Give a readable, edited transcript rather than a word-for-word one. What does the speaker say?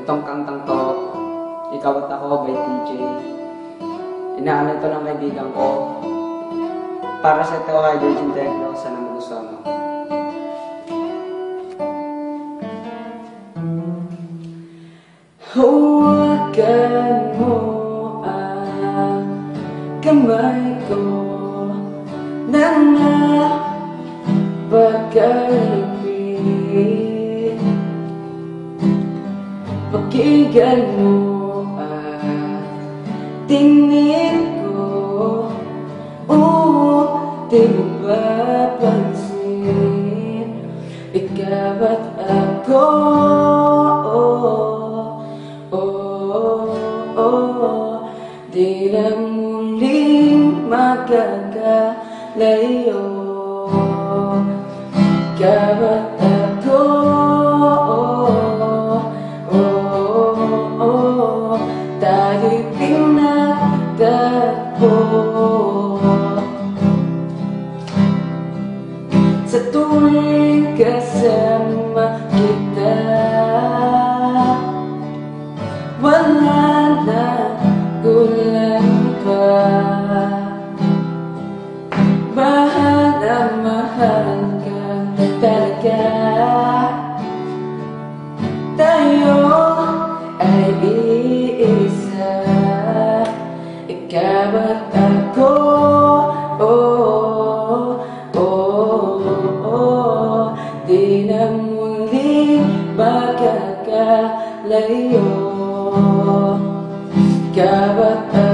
Itong kantang to, Ikaw at Ako by TJ. Inaano ito ng kaibigan ko. Para sa ito kay Virgin Teglo, sana magustuhan mo. Huwagan mo ang kamay ko nang napagkalipin. Pakinggan mo ang tingin ko, di mo papansin. Ikaw at ako, di na muling magkakalayo. Ikaw at ako, tayo'y pinagtagpo. Sa tuwing kasama kita, wala na kulang pa. Mahal na mahal ka talaga. Tayo ay iisa, ikaw at ako. Di na muling magkakalayo. Ikaw at ako.